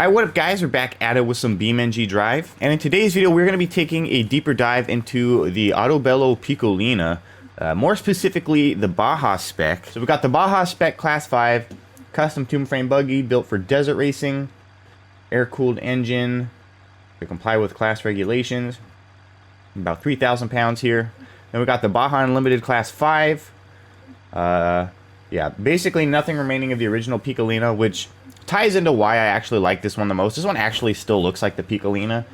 Alright, what up guys, we're back at it with some BeamNG.drive, and in today's video we're going to be taking a deeper dive into the Autobello Piccolina, more specifically the Baja spec. So we got the Baja spec class 5, custom tomb frame buggy built for desert racing, air-cooled engine to comply with class regulations, about 3,000 pounds here. Then we got the Baja Unlimited class 5, yeah, basically nothing remaining of the original Piccolina, which ties into why I actually like this one the most. This one actually still looks like the Piccolina.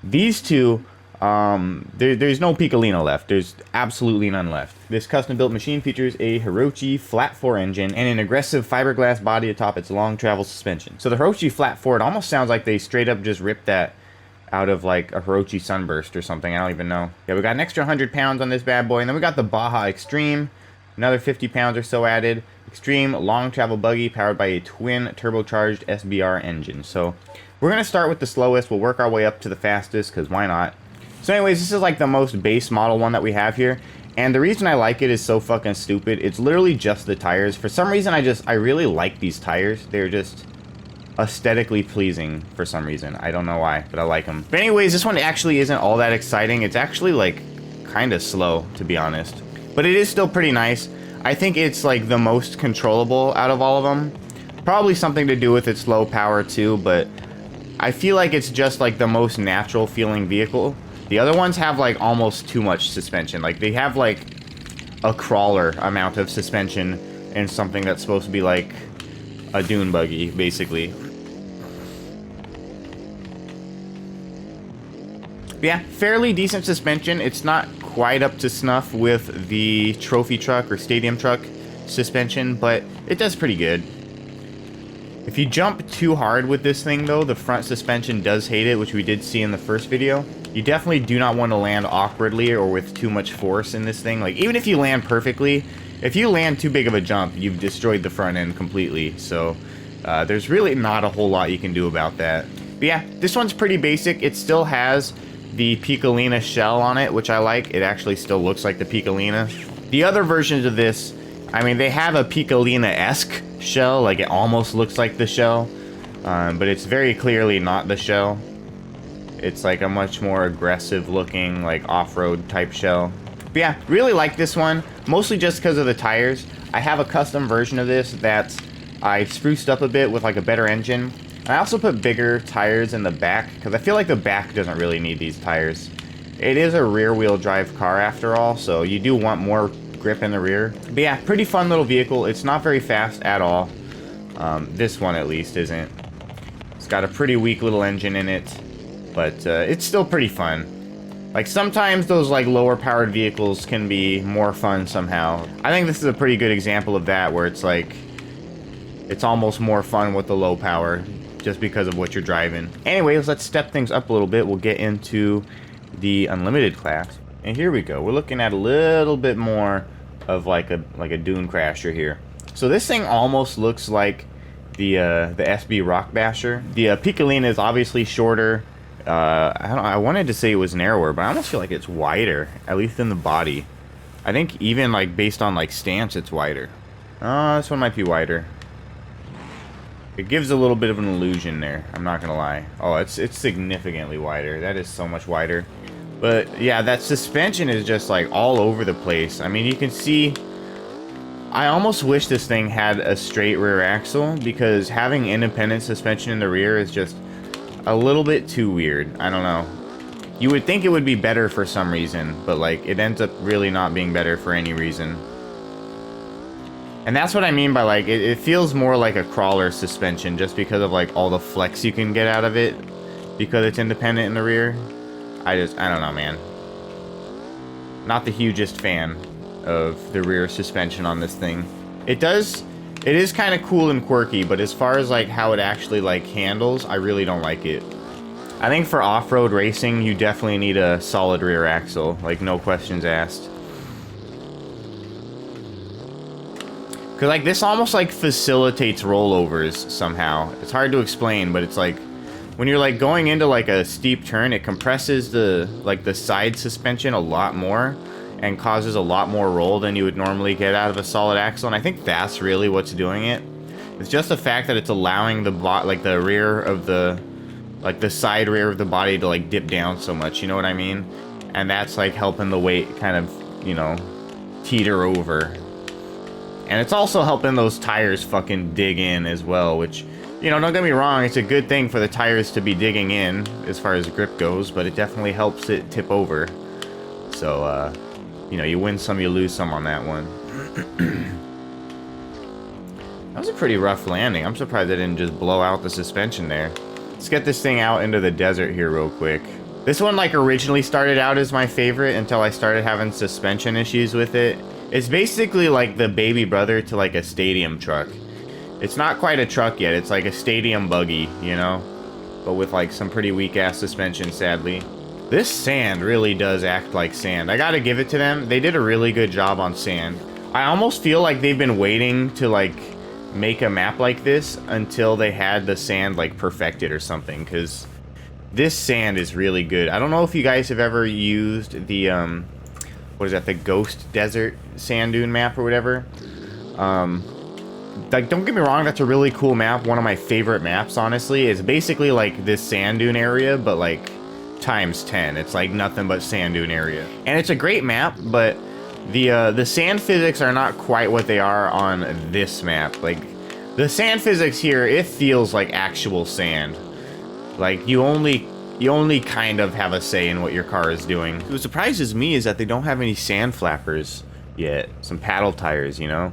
These two, there's no Piccolina left. There's absolutely none left. This custom-built machine features a Hirochi flat 4 engine and an aggressive fiberglass body atop its long travel suspension. So the Hirochi flat 4, it almost sounds like they straight up just ripped that out of like a Hirochi Sunburst or something. I don't even know. Yeah, we got an extra 100 pounds on this bad boy. And then we got the Baja Extreme. Another 50 pounds or so added. Extreme long travel buggy powered by a twin turbocharged SBR engine. So we're going to start with the slowest. We'll work our way up to the fastest because why not? So anyways, this is like the most base model one that we have here. And the reason I like it is so fucking stupid. It's literally just the tires. For some reason, I really like these tires. They're just aesthetically pleasing for some reason. I don't know why, but I like them. But anyways, this one actually isn't all that exciting. It's actually like kind of slow, to be honest. But it is still pretty nice. I think it's like the most controllable out of all of them. Probably something to do with its low power too, but I feel like it's just like the most natural feeling vehicle. The other ones have like almost too much suspension. Like they have like a crawler amount of suspension in something that's supposed to be like a dune buggy, basically. Yeah, fairly decent suspension. It's not quite up to snuff with the trophy truck or stadium truck suspension, but it does pretty good. If you jump too hard with this thing though, the front suspension does hate it, which we did see in the first video. You definitely do not want to land awkwardly or with too much force in this thing. Like even if you land perfectly, if you land too big of a jump, you've destroyed the front end completely. So there's really not a whole lot you can do about that. But yeah, this one's pretty basic. It still has the Piccolina shell on it, which I like. It actually still looks like the Piccolina. The other versions of this, I mean, they have a Piccolina-esque shell, like it almost looks like the shell, but it's very clearly not the shell. It's like a much more aggressive looking, like off-road type shell. But yeah, really like this one, mostly just because of the tires. I have a custom version of this that I spruced up a bit with like a better engine. I also put bigger tires in the back, because I feel like the back doesn't really need these tires. It is a rear-wheel drive car after all, so you do want more grip in the rear. But yeah, pretty fun little vehicle. It's not very fast at all. This one at least isn't. It's got a pretty weak little engine in it, but it's still pretty fun. Like sometimes those like lower powered vehicles can be more fun somehow. I think this is a pretty good example of that, where it's like it's almost more fun with the low power, just because of what you're driving. Anyways, let's step things up a little bit. We'll get into the Unlimited class. And here we go. We're looking at a little bit more of like a dune crasher here. So this thing almost looks like the SB Rock Basher. The Piccolina is obviously shorter. I wanted to say it was narrower, but I almost feel like it's wider, at least in the body. I think even like based on like stance, it's wider. This one might be wider. It gives a little bit of an illusion there, I'm not gonna lie. Oh, it's significantly wider. That is so much wider. But yeah, that suspension is just like all over the place. I mean, you can see, I almost wish this thing had a straight rear axle, because having independent suspension in the rear is just a little bit too weird. I don't know. You would think it would be better for some reason, but like it ends up really not being better for any reason. And that's what I mean by like, it feels more like a crawler suspension just because of like all the flex you can get out of it, because it's independent in the rear. I don't know, man. Not the hugest fan of the rear suspension on this thing. It is kind of cool and quirky, but as far as like how it actually like handles, I really don't like it. I think for off-road racing, you definitely need a solid rear axle, like no questions asked. Cause like this almost like facilitates rollovers somehow. It's hard to explain, but it's like when you're like going into like a steep turn, it compresses the side suspension a lot more and causes a lot more roll than you would normally get out of a solid axle. And I think that's really what's doing it. It's just the fact that it's allowing the the rear of the, like the side rear of the body to like dip down so much, you know what I mean? And that's like helping the weight kind of, you know, teeter over. And it's also helping those tires fucking dig in as well, which, you know, don't get me wrong, it's a good thing for the tires to be digging in as far as grip goes, but it definitely helps it tip over. So, you know, you win some, you lose some on that one. That was a pretty rough landing. I'm surprised I didn't just blow out the suspension there. Let's get this thing out into the desert here real quick. This one, like, originally started out as my favorite until I started having suspension issues with it. It's basically like the baby brother to like a stadium truck. It's not quite a truck yet, it's like a stadium buggy, you know? But with like some pretty weak ass suspension, sadly. This sand really does act like sand. I gotta give it to them. They did a really good job on sand. I almost feel like they've been waiting to like make a map like this until they had the sand like perfected or something, because this sand is really good. I don't know if you guys have ever used the what is that, the Ghost Desert sand dune map or whatever. Like, don't get me wrong, that's a really cool map. One of my favorite maps, honestly. It's basically like this sand dune area, but like times 10. It's like nothing but sand dune area. And it's a great map, but the sand physics are not quite what they are on this map. Like, the sand physics here, it feels like actual sand. Like, you only kind of have a say in what your car is doing. What surprises me is that they don't have any sand flappers yet. Some paddle tires, you know?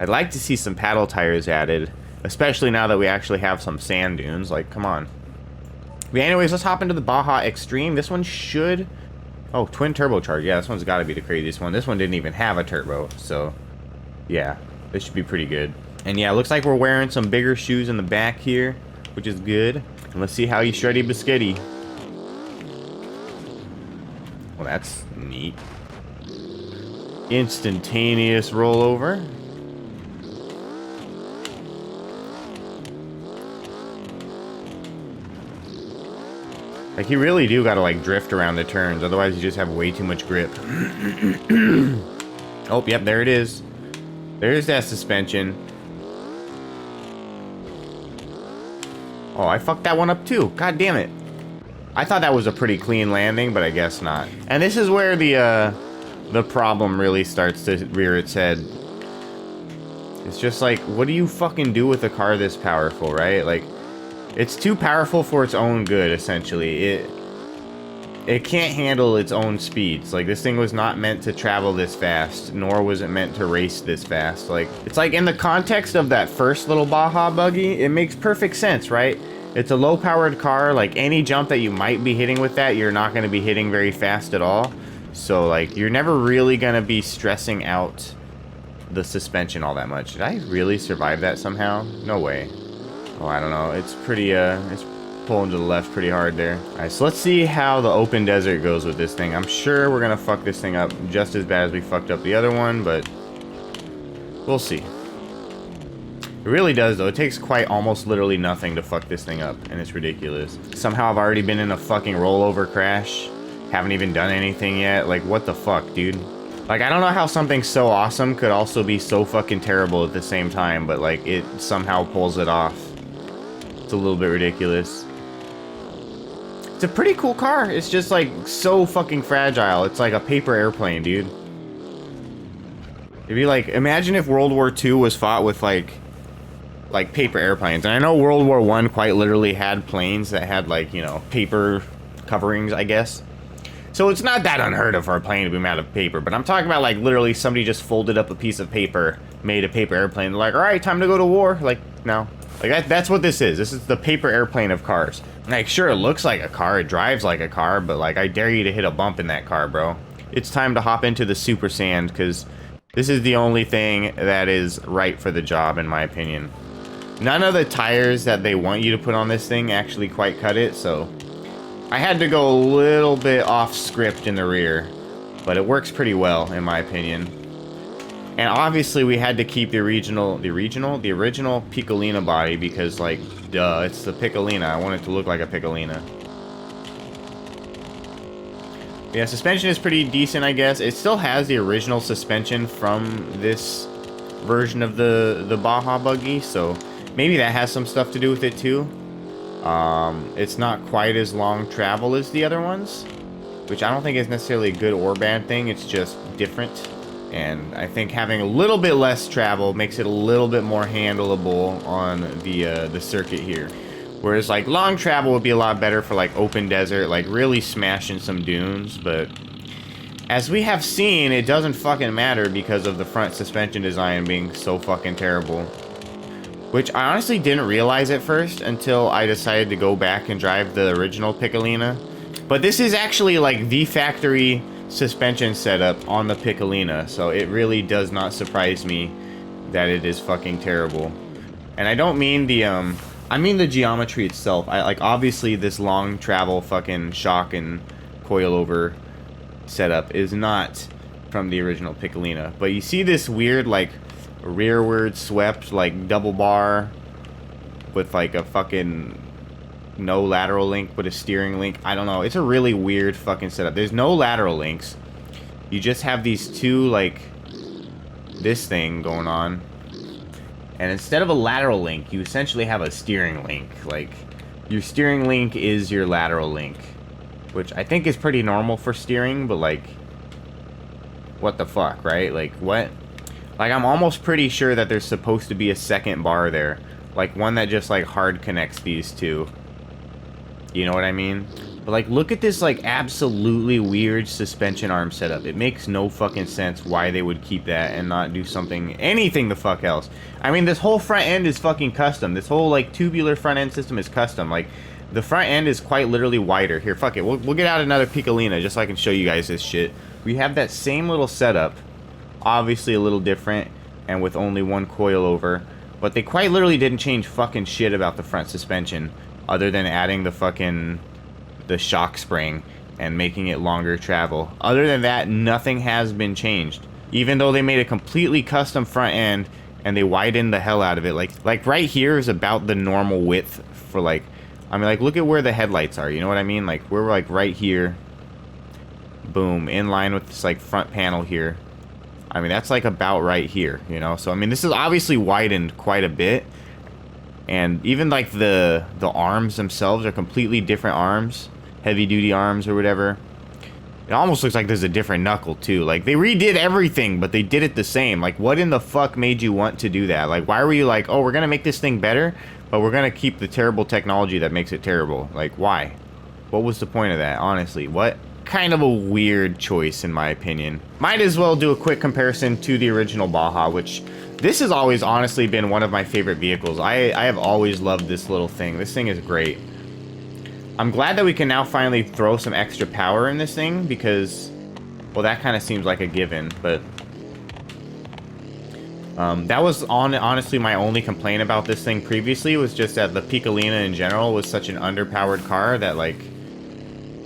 I'd like to see some paddle tires added, especially now that we actually have some sand dunes. Like, come on. But anyways, let's hop into the Baja Extreme. This one should... Oh, twin turbocharged. Yeah, this one's got to be the craziest one. This one didn't even have a turbo, so... yeah, this should be pretty good. And yeah, it looks like we're wearing some bigger shoes in the back here, which is good. And let's see how you shreddy biscuity. Well, that's neat. Instantaneous rollover. Like, you really do gotta, like, drift around the turns, otherwise you just have way too much grip. Oh, yep, there it is. There's that suspension. Oh, I fucked that one up too. God damn it. I thought that was a pretty clean landing, but I guess not. And this is where the problem really starts to rear its head. It's just like, what do you fucking do with a car this powerful, right? Like, it's too powerful for its own good, essentially. It can't handle its own speeds. Like, this thing was not meant to travel this fast, nor was it meant to race this fast. Like, it's like, in the context of that first little Baja buggy, it makes perfect sense, right? It's a low-powered car. Like, any jump that you might be hitting with that, you're not going to be hitting very fast at all. So, like, you're never really going to be stressing out the suspension all that much. Did I really survive that somehow? No way. Oh, I don't know. It's pretty, it's pulling to the left pretty hard there. Alright, so let's see how the open desert goes with this thing. I'm sure we're gonna fuck this thing up just as bad as we fucked up the other one, but we'll see. It really does, though. It takes quite almost literally nothing to fuck this thing up, and it's ridiculous. Somehow I've already been in a fucking rollover crash. Haven't even done anything yet. Like, what the fuck, dude? Like, I don't know how something so awesome could also be so fucking terrible at the same time, but, like, it somehow pulls it off. It's a little bit ridiculous. It's a pretty cool car. It's just, like, so fucking fragile. It's like a paper airplane, dude. It'd be like, imagine if World War II was fought with, like paper airplanes. And I know World War I quite literally had planes that had, like, you know, paper coverings, I guess. So it's not that unheard of for a plane to be made out of paper, but I'm talking about, like, literally somebody just folded up a piece of paper, made a paper airplane. They're like, all right, time to go to war. Like, no. Like, that's what this is. This is the paper airplane of cars. Like, sure, it looks like a car, it drives like a car, but, like, I dare you to hit a bump in that car, bro. It's time to hop into the super sand, because this is the only thing that is right for the job, in my opinion. None of the tires that they want you to put on this thing actually quite cut it, so I had to go a little bit off script in the rear, but it works pretty well, in my opinion. And obviously we had to keep the original Piccolina body because, like, duh, it's the Piccolina. I want it to look like a Piccolina. Yeah, suspension is pretty decent, I guess. It still has the original suspension from this version of the Baja buggy, so maybe that has some stuff to do with it too. It's not quite as long travel as the other ones, which I don't think is necessarily a good or bad thing. It's just different. And I think having a little bit less travel makes it a little bit more handleable on the circuit here. Whereas like long travel would be a lot better for like open desert, like really smashing some dunes. But as we have seen, it doesn't fucking matter because of the front suspension design being so fucking terrible. Which I honestly didn't realize at first until I decided to go back and drive the original Piccolina. But this is actually like the factory suspension setup on the Piccolina, so it really does not surprise me that it is fucking terrible. And I don't mean the I mean the geometry itself. I like, obviously this long travel fucking shock and coilover setup is not from the original Piccolina, but you see this weird like rearward swept like double bar with like a fucking no lateral link but a steering link. I don't know, it's a really weird fucking setup. There's no lateral links, you just have these two like this thing going on, and instead of a lateral link you essentially have a steering link. Like your steering link is your lateral link, which I think is pretty normal for steering, but like what the fuck, right? Like what? Like, I'm almost pretty sure that there's supposed to be a second bar there. Like, one that just, like, hard connects these two. You know what I mean? But, like, look at this, like, absolutely weird suspension arm setup. It makes no fucking sense why they would keep that and not do something, anything the fuck else. I mean, this whole front end is fucking custom. This whole, like, tubular front end system is custom. Like, the front end is quite literally wider. Here, fuck it. We'll get out another Piccolina just so I can show you guys this shit. We have that same little setup. Obviously a little different and with only one coilover, but they quite literally didn't change fucking shit about the front suspension other than adding the shock spring and making it longer travel. Other than that, nothing has been changed, even though they made a completely custom front end and they widened the hell out of it. Like right here is about the normal width for, like, I mean, like, look at where the headlights are, you know what I mean? Like, we're like right here, boom, in line with this like front panel here. I mean, that's like about right here, you know? So, I mean, this is obviously widened quite a bit. And even like the arms themselves are completely different arms. Heavy duty arms or whatever. It almost looks like there's a different knuckle too. Like, they redid everything, but they did it the same. Like, what in the fuck made you want to do that? Like, why were you like, oh, we're gonna make this thing better, but we're gonna keep the terrible technology that makes it terrible? Like, why? What was the point of that, honestly? What? Kind of a weird choice in my opinion. Might as well do a quick comparison to the original Baja, which this has always honestly been one of my favorite vehicles. I have always loved this little thing. This thing is great. I'm glad that we can now finally throw some extra power in this thing because, well, that kind of seems like a given, but that was honestly my only complaint about this thing previously, was just that the Piccolina in general was such an underpowered car that, like,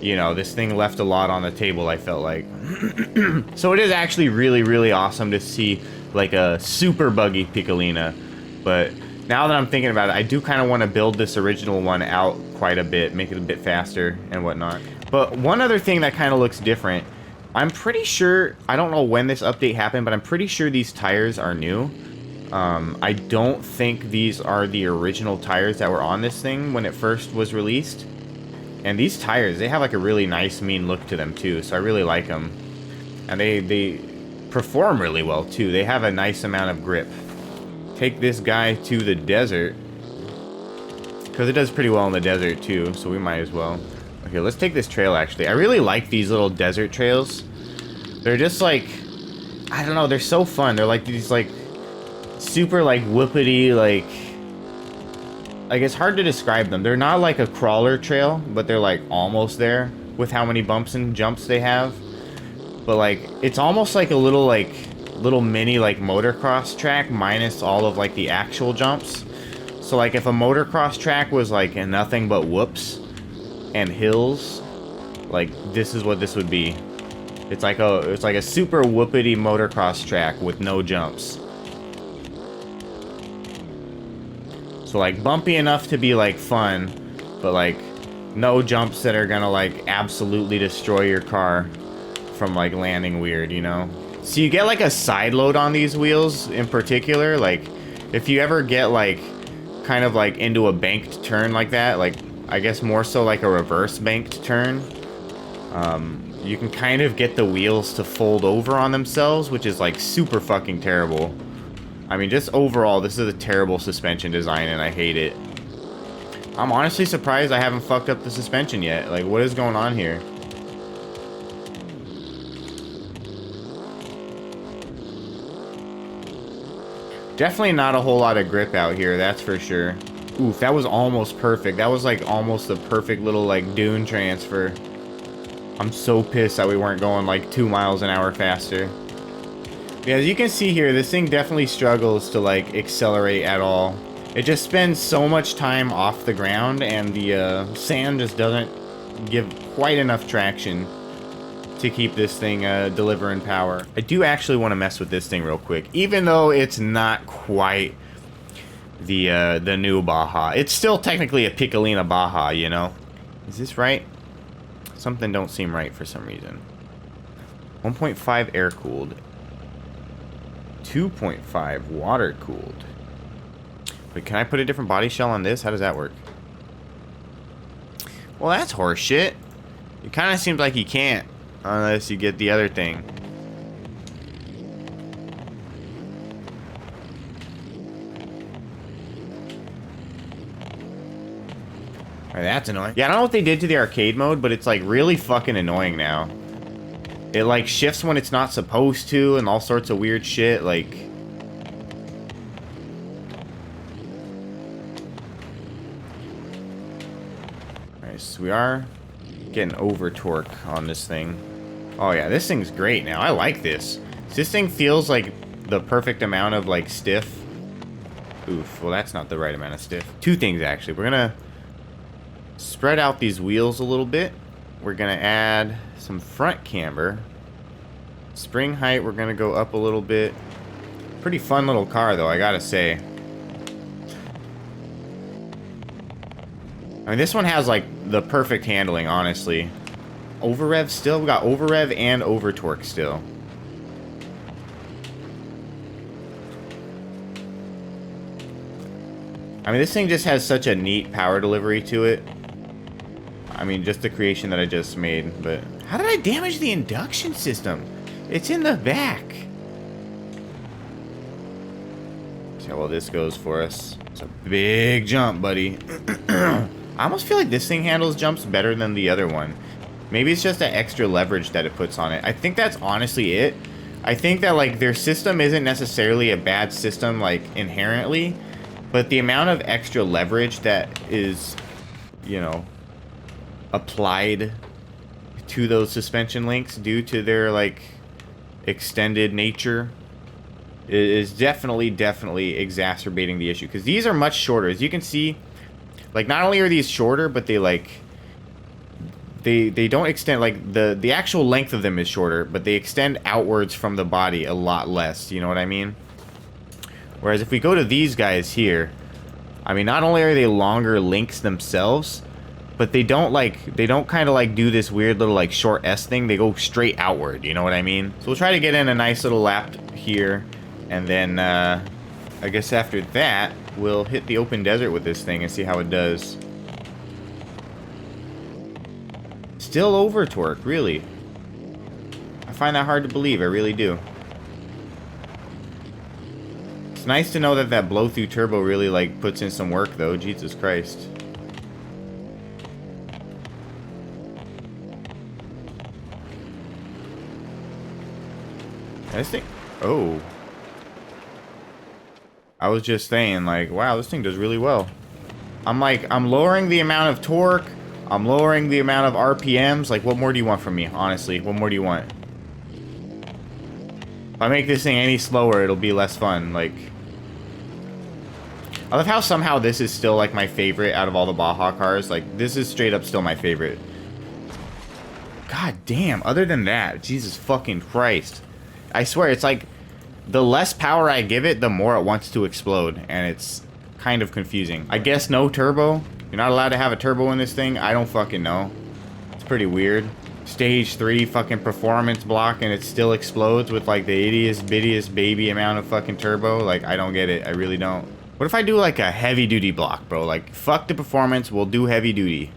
you know, this thing left a lot on the table, I felt like. So it is actually really, really awesome to see, like, a super buggy Piccolina. But now that I'm thinking about it, I do kind of want to build this original one out quite a bit, make it a bit faster and whatnot. But one other thing that kind of looks different, I'm pretty sure, I don't know when this update happened, but I'm pretty sure these tires are new. I don't think these are the original tires that were on this thing when it first was released. And these tires, they have like a really nice, mean look to them too, so I really like them. And they perform really well too. They have a nice amount of grip. Take this guy to the desert, because it does pretty well in the desert too, so we might as well. Okay, let's take this trail actually. I really like these little desert trails. They're just like, I don't know, they're so fun. They're like these like super like whoopity, like it's hard to describe them. They're not like a crawler trail, but they're like almost there with how many bumps and jumps they have. But like, it's almost like a little mini like motocross track minus all of like the actual jumps. So like if a motocross track was like nothing but whoops and hills, like this is what this would be. It's like a super whoopity motocross track with no jumps. So like bumpy enough to be like fun, but like no jumps that are gonna like absolutely destroy your car from like landing weird, you know? So you get like a side load on these wheels in particular. Like if you ever get like kind of like into a banked turn like that, like I guess more so like a reverse banked turn, you can kind of get the wheels to fold over on themselves, which is like super fucking terrible. I mean, just overall, this is a terrible suspension design and I hate it. I'm honestly surprised I haven't fucked up the suspension yet. Like, what is going on here? Definitely not a whole lot of grip out here, that's for sure. Oof, that was almost perfect. That was like almost a perfect little like dune transfer. I'm so pissed that we weren't going like 2 miles an hour faster. Yeah, as you can see here, this thing definitely struggles to like accelerate at all. It just spends so much time off the ground, and the sand just doesn't give quite enough traction to keep this thing delivering power. I do actually want to mess with this thing real quick, even though it's not quite the new Baja. It's still technically a Piccolina Baja, you know? Is this right? Something don't seem right for some reason. 1.5 air-cooled. 2.5 water-cooled. Wait, can I put a different body shell on this? How does that work? Well, that's horseshit. It kind of seems like you can't, unless you get the other thing. Alright, that's annoying. Yeah, I don't know what they did to the arcade mode, but it's like really fucking annoying now. It like shifts when it's not supposed to and all sorts of weird shit, like... Alright, so we are getting over torque on this thing. Oh yeah, this thing's great now. I like this. This thing feels like the perfect amount of like stiff. Oof, well that's not the right amount of stiff. Two things actually. We're gonna spread out these wheels a little bit. We're gonna add some front camber. Spring height, we're gonna go up a little bit. Pretty fun little car though, I gotta say. I mean, this one has like the perfect handling, honestly. Over rev still? We got over rev and over torque still. I mean, this thing just has such a neat power delivery to it. I mean, just the creation that I just made, but... How did I damage the induction system? It's in the back. See how well this goes for us. It's a big jump, buddy. I almost feel like this thing handles jumps better than the other one. Maybe it's just the extra leverage that it puts on it. I think that's honestly it. I think that, like, their system isn't necessarily a bad system, like, inherently. But the amount of extra leverage that is, you know, applied to those suspension links due to their, like, extended nature is definitely exacerbating the issue. Because these are much shorter. As you can see, like, not only are these shorter, but they, like... They don't extend, like, the actual length of them is shorter, but they extend outwards from the body a lot less, you know what I mean? Whereas if we go to these guys here, I mean, not only are they longer links themselves, but they don't kind of like do this weird little like short S thing. They go straight outward, you know what I mean? So we'll try to get in a nice little lap here, and then I guess after that, we'll hit the open desert with this thing and see how it does. Still over torque, really. I find that hard to believe, I really do. It's nice to know that that blow-through turbo really, like, puts in some work, though. Jesus Christ. This thing... Oh. I was just saying, like, wow, this thing does really well. I'm lowering the amount of torque. I'm lowering the amount of RPMs. Like, what more do you want from me, honestly? What more do you want? If I make this thing any slower, it'll be less fun. Like, I love how somehow this is still, like, my favorite out of all the Baja cars. Like, this is straight up still my favorite. God damn, other than that, Jesus fucking Christ. I swear, it's like, the less power I give it, the more it wants to explode. And it's kind of confusing. I guess no turbo. You're not allowed to have a turbo in this thing? I don't fucking know. It's pretty weird. Stage 3 fucking performance block and it still explodes with like the ittiest bittiest baby amount of fucking turbo. Like, I don't get it. I really don't. What if I do like a heavy duty block, bro? Like, fuck the performance, we'll do heavy duty.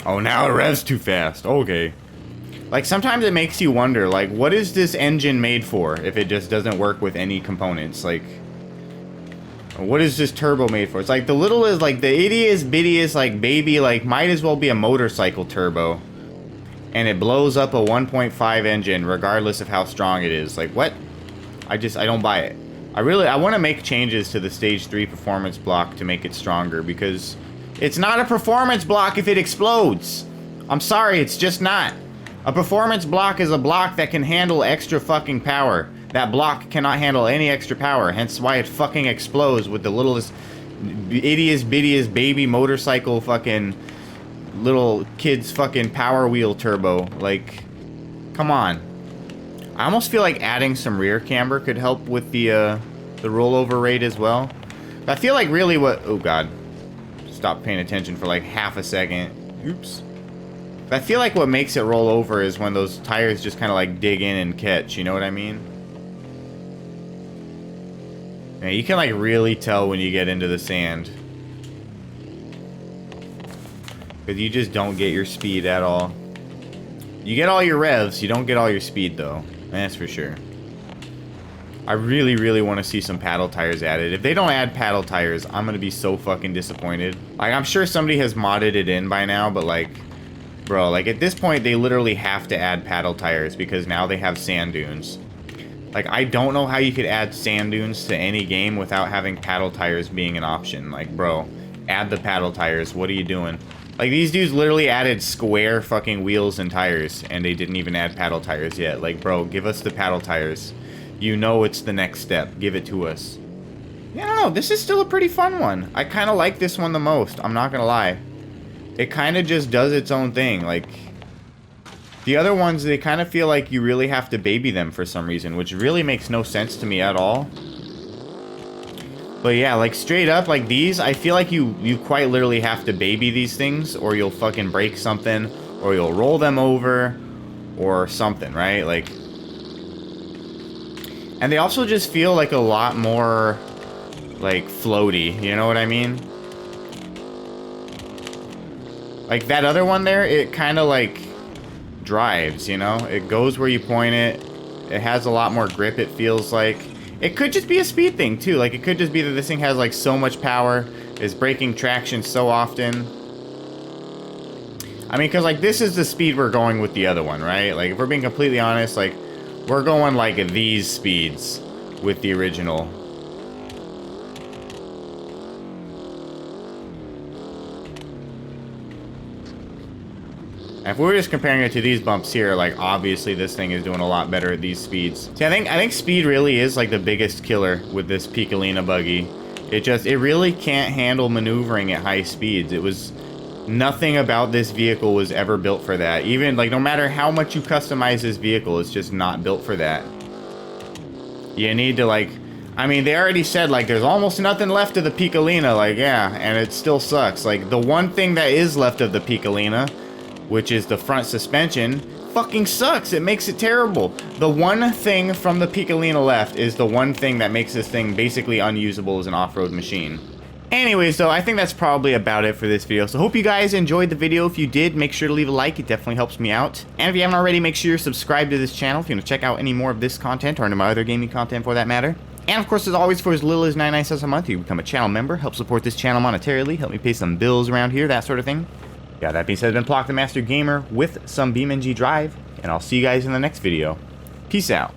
Oh, now it revs too fast. Okay. Like, sometimes it makes you wonder, like, what is this engine made for if it just doesn't work with any components? Like, what is this turbo made for? It's like the littlest, like, the ittiest, bittiest, like, baby, like, might as well be a motorcycle turbo. And it blows up a 1.5 engine regardless of how strong it is. Like, what? I don't buy it. I want to make changes to the Stage 3 performance block to make it stronger, because it's not a performance block if it explodes. I'm sorry, it's just not. A performance block is a block that can handle extra fucking power. That block cannot handle any extra power, hence why it fucking explodes with the littlest, ittiest, bittiest baby motorcycle fucking little kid's fucking power wheel turbo. Like, come on. I almost feel like adding some rear camber could help with the rollover rate as well. But I feel like really what... Oh, God. Stop paying attention for like half a second. Oops. But I feel like what makes it roll over is when those tires just kind of like dig in and catch. You know what I mean? Yeah, you can like really tell when you get into the sand. Because you just don't get your speed at all. You get all your revs, you don't get all your speed though. That's for sure. I really, really want to see some paddle tires added. If they don't add paddle tires, I'm going to be so fucking disappointed. Like, I'm sure somebody has modded it in by now, but like, bro, like at this point, they literally have to add paddle tires because now they have sand dunes. Like, I don't know how you could add sand dunes to any game without having paddle tires being an option. Like, bro, add the paddle tires. What are you doing? Like, these dudes literally added square fucking wheels and tires, and they didn't even add paddle tires yet. Like, bro, give us the paddle tires. You know it's the next step. Give it to us. Yeah, I don't know. This is still a pretty fun one. I kind of like this one the most. I'm not going to lie. It kind of just does its own thing. Like, the other ones, they kind of feel like you really have to baby them for some reason, which really makes no sense to me at all. But yeah, like straight up, like these, I feel like you quite literally have to baby these things, or you'll fucking break something, or you'll roll them over, or something, right? Like, and they also just feel like a lot more, like, floaty, you know what I mean? Like that other one there, it kind of like drives, you know? It goes where you point it. It has a lot more grip, it feels like. It could just be a speed thing, too. Like, it could just be that this thing has, like, so much power, is breaking traction so often. I mean, because, like, this is the speed we're going with the other one, right? Like, if we're being completely honest, like, we're going, like, these speeds with the original. If we were just comparing it to these bumps here, like, obviously this thing is doing a lot better at these speeds. See, I think speed really is, like, the biggest killer with this Piccolina buggy. It really can't handle maneuvering at high speeds. Nothing about this vehicle was ever built for that. Even, like, no matter how much you customize this vehicle, it's just not built for that. You need to, like... I mean, they already said, like, there's almost nothing left of the Piccolina. Like, yeah, and it still sucks. Like, the one thing that is left of the Piccolina, which is the front suspension, fucking sucks. It makes it terrible. The one thing from the Piccolina left is the one thing that makes this thing basically unusable as an off-road machine. Anyways, though, I think that's probably about it for this video. So hope you guys enjoyed the video. If you did, make sure to leave a like. It definitely helps me out. And if you haven't already, make sure you're subscribed to this channel if you want to check out any more of this content or any of my other gaming content for that matter. And of course, as always, for as little as 99 cents a month, you can become a channel member, help support this channel monetarily, help me pay some bills around here, that sort of thing. Yeah, that being said, I've been Plock the Master Gamer with some BeamNG.drive, and I'll see you guys in the next video. Peace out.